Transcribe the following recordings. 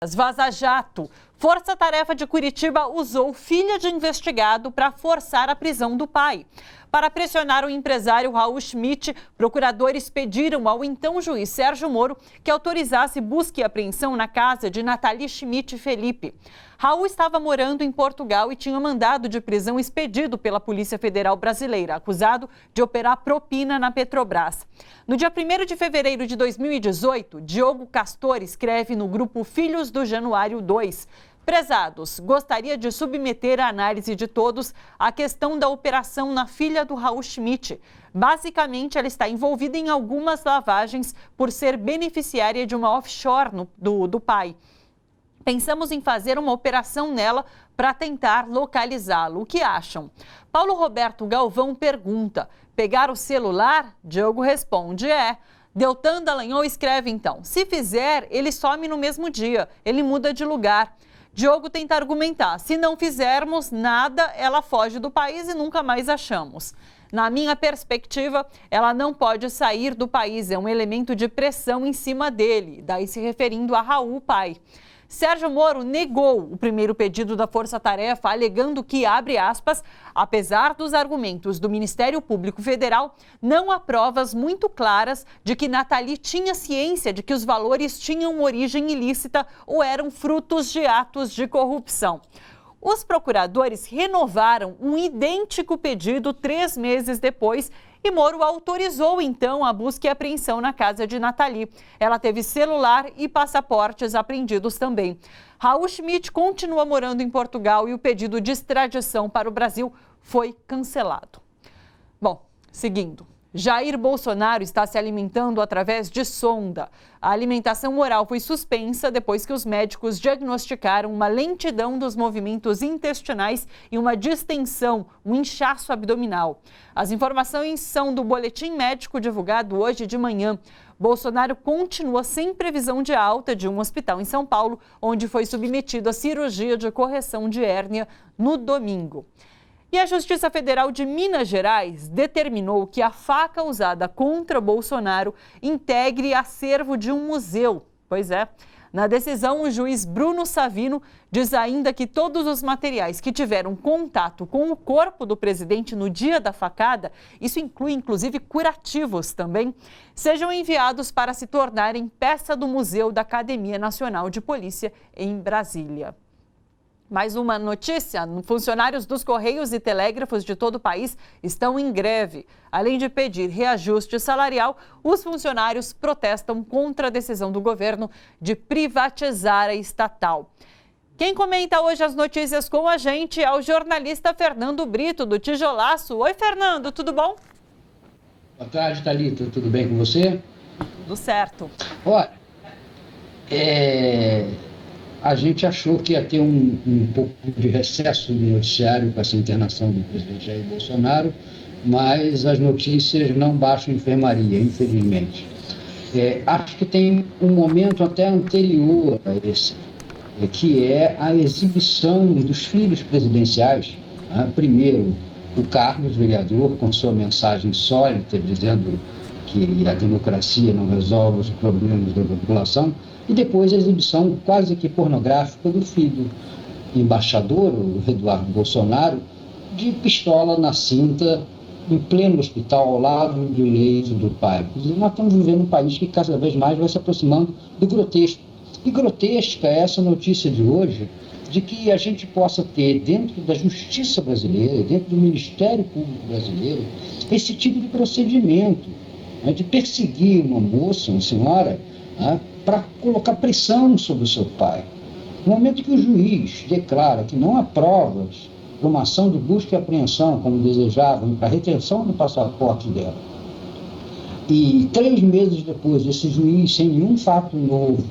Vaza Jato. Força-tarefa de Curitiba usou filha de investigado para forçar a prisão do pai. Para pressionar o empresário Raul Schmidt, procuradores pediram ao então juiz Sérgio Moro que autorizasse busca e apreensão na casa de Nathalie Schmidt Felipe. Raul estava morando em Portugal e tinha mandado de prisão expedido pela Polícia Federal Brasileira, acusado de operar propina na Petrobras. No dia 1º de fevereiro de 2018, Diogo Castor escreve no grupo Filhos do Januário 2. Prezados, gostaria de submeter à análise de todos a questão da operação na filha do Raul Schmidt. Basicamente, ela está envolvida em algumas lavagens por ser beneficiária de uma offshore do pai. Pensamos em fazer uma operação nela para tentar localizá-lo. O que acham? Paulo Roberto Galvão pergunta: pegar o celular? Diogo responde: é. Deltan Dallagnol escreve então: se fizer, ele some no mesmo dia, ele muda de lugar. Diogo tenta argumentar: se não fizermos nada, ela foge do país e nunca mais achamos. Na minha perspectiva, ela não pode sair do país, é um elemento de pressão em cima dele, daí se referindo a Raul, pai. Sérgio Moro negou o primeiro pedido da Força Tarefa, alegando que, abre aspas, apesar dos argumentos do Ministério Público Federal, não há provas muito claras de que Nathalie tinha ciência de que os valores tinham origem ilícita ou eram frutos de atos de corrupção. Os procuradores renovaram um idêntico pedido 3 meses depois e Moro autorizou, então, a busca e apreensão na casa de Nathalie. Ela teve celular e passaportes apreendidos também. Raul Schmidt continua morando em Portugal e o pedido de extradição para o Brasil foi cancelado. Bom, seguindo. Jair Bolsonaro está se alimentando através de sonda. A alimentação oral foi suspensa depois que os médicos diagnosticaram uma lentidão dos movimentos intestinais e uma distensão, um inchaço abdominal. As informações são do boletim médico divulgado hoje de manhã. Bolsonaro continua sem previsão de alta de um hospital em São Paulo, onde foi submetido à cirurgia de correção de hérnia no domingo. E a Justiça Federal de Minas Gerais determinou que a faca usada contra Bolsonaro integre acervo de um museu. Pois é. Na decisão, o juiz Bruno Savino diz ainda que todos os materiais que tiveram contato com o corpo do presidente no dia da facada, isso inclui inclusive curativos também, sejam enviados para se tornarem peça do Museu da Academia Nacional de Polícia em Brasília. Mais uma notícia: funcionários dos Correios e Telégrafos de todo o país estão em greve. Além de pedir reajuste salarial, os funcionários protestam contra a decisão do governo de privatizar a estatal. Quem comenta hoje as notícias com a gente é o jornalista Fernando Brito, do Tijolaço. Oi, Fernando, tudo bom? Boa tarde, Thalita. Tudo bem com você? Tudo certo. Olha, a gente achou que ia ter um pouco de recesso no noticiário com essa internação do presidente Jair Bolsonaro, mas as notícias não baixam enfermaria, infelizmente. Acho que tem um momento até anterior a esse, que é a exibição dos filhos presidenciais. Primeiro, o Carlos, vereador, com sua mensagem sólida, dizendo que a democracia não resolve os problemas da população, e depois a exibição quase que pornográfica do filho embaixador, o Eduardo Bolsonaro, de pistola na cinta, em pleno hospital, ao lado do leito do pai. Nós estamos vivendo um país que cada vez mais vai se aproximando do grotesco. E grotesca é essa notícia de hoje, de que a gente possa ter dentro da justiça brasileira, dentro do Ministério Público brasileiro, esse tipo de procedimento, de perseguir uma moça, uma senhora, para colocar pressão sobre o seu pai. No momento que o juiz declara que não há provas para uma ação de busca e apreensão, como desejavam, para a retenção do passaporte dela, e 3 meses depois esse juiz, sem nenhum fato novo,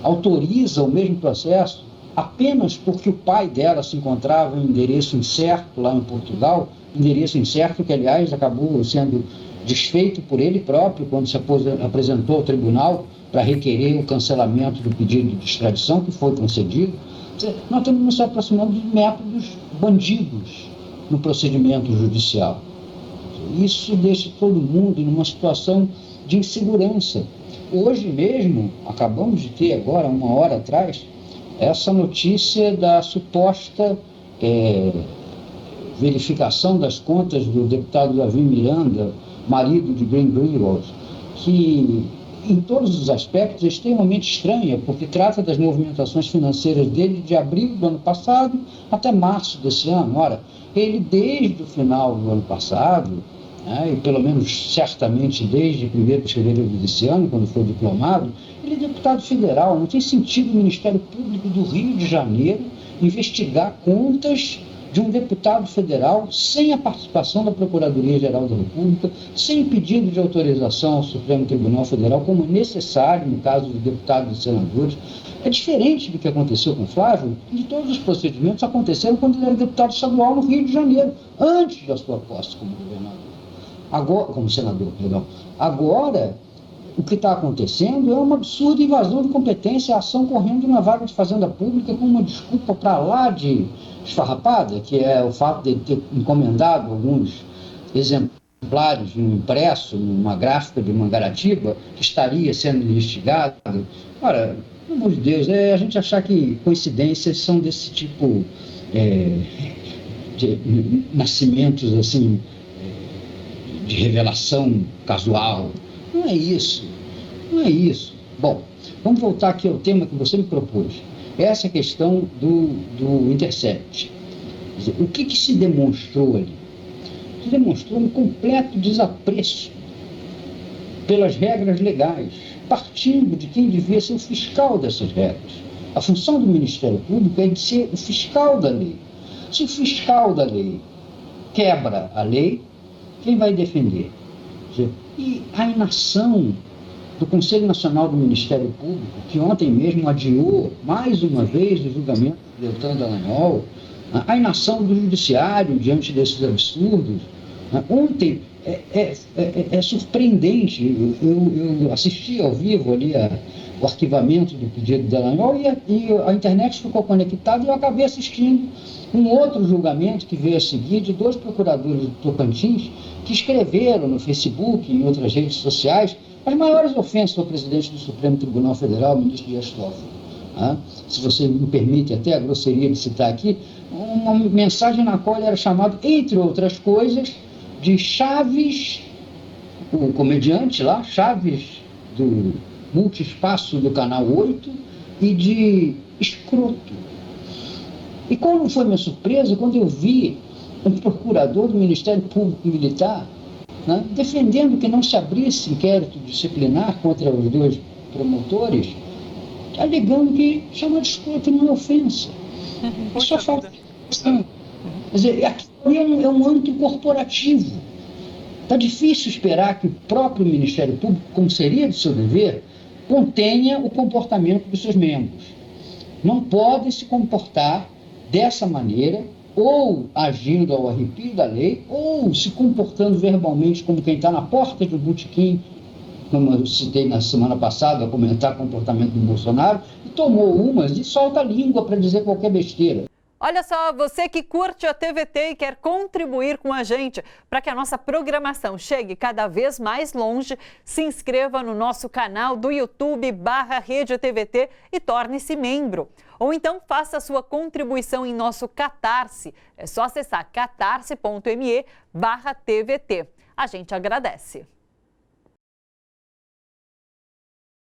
autoriza o mesmo processo, apenas porque o pai dela se encontrava em endereço incerto lá em Portugal, endereço incerto que, aliás, acabou sendo desfeito por ele próprio quando se apresentou ao tribunal para requerer o cancelamento do pedido de extradição, que foi concedido. Nós estamos nos aproximando de métodos bandidos no procedimento judicial. Isso deixa todo mundo numa situação de insegurança. Hoje mesmo, acabamos de ter agora, 1 hora atrás, essa notícia da suposta verificação das contas do deputado Davi Miranda, marido de Glenn Greenwald, que em todos os aspectos é extremamente estranha, porque trata das movimentações financeiras dele de abril do ano passado até março desse ano. Ora, ele desde o final do ano passado, e pelo menos certamente desde 1º de fevereiro desse ano, quando foi diplomado, ele é deputado federal. Não tem sentido o Ministério Público do Rio de Janeiro investigar contas de um deputado federal sem a participação da Procuradoria-Geral da República, sem pedido de autorização ao Supremo Tribunal Federal, como necessário no caso de deputados e senadores. É diferente do que aconteceu com Flávio, e de todos os procedimentos aconteceram quando ele era deputado estadual no Rio de Janeiro, antes da sua posse como governador. Agora, como senador, perdão. Agora, o que está acontecendo é uma absurda invasão de competência, a ação correndo de uma vaga de fazenda pública com uma desculpa para lá de esfarrapada, que é o fato de ter encomendado alguns exemplares de um impresso, numa gráfica de Mangaratiba, que estaria sendo investigado. Ora, pelo amor de Deus, a gente achar que coincidências são desse tipo de nascimentos assim, de revelação casual. Não é isso. Bom, vamos voltar aqui ao tema que você me propôs. Essa questão do Intercept. Quer dizer, o que se demonstrou ali? Se demonstrou um completo desapreço pelas regras legais, partindo de quem devia ser o fiscal dessas regras. A função do Ministério Público é de ser o fiscal da lei. Se o fiscal da lei quebra a lei, quem vai defender? E a inação do Conselho Nacional do Ministério Público, que ontem mesmo adiou mais uma vez o julgamento de Deltan Dallagnol, a inação do Judiciário diante desses absurdos. Ontem é surpreendente. Eu assisti ao vivo ali o arquivamento do pedido de Dallagnol e a internet ficou conectada e eu acabei assistindo um outro julgamento que veio a seguir de 2 procuradores do Tocantins que escreveram no Facebook e em outras redes sociais as maiores ofensas ao presidente do Supremo Tribunal Federal, o ministro Dias Toffoli. Se você me permite até a grosseria de citar aqui, uma mensagem na qual ele era chamado, entre outras coisas, de Chaves, o comediante lá, Chaves do Multiespaço do Canal 8, e de escroto. E qual não foi minha surpresa quando eu vi um procurador do Ministério Público Militar defendendo que não se abrisse inquérito disciplinar contra os 2 promotores, alegando que chamar de escroto não é ofensa. Só falta. Quer dizer, aqui é um âmbito corporativo. Está difícil esperar que o próprio Ministério Público, como seria de seu dever, contenha o comportamento dos seus membros. Não pode se comportar dessa maneira, ou agindo ao arrepio da lei, ou se comportando verbalmente como quem está na porta de um botequim, como eu citei na semana passada, a comentar o comportamento do Bolsonaro, e tomou umas e solta a língua para dizer qualquer besteira. Olha só, você que curte a TVT e quer contribuir com a gente para que a nossa programação chegue cada vez mais longe, se inscreva no nosso canal do YouTube /Rede TVT e torne-se membro. Ou então faça a sua contribuição em nosso Catarse. É só acessar catarse.me/TVT. A gente agradece.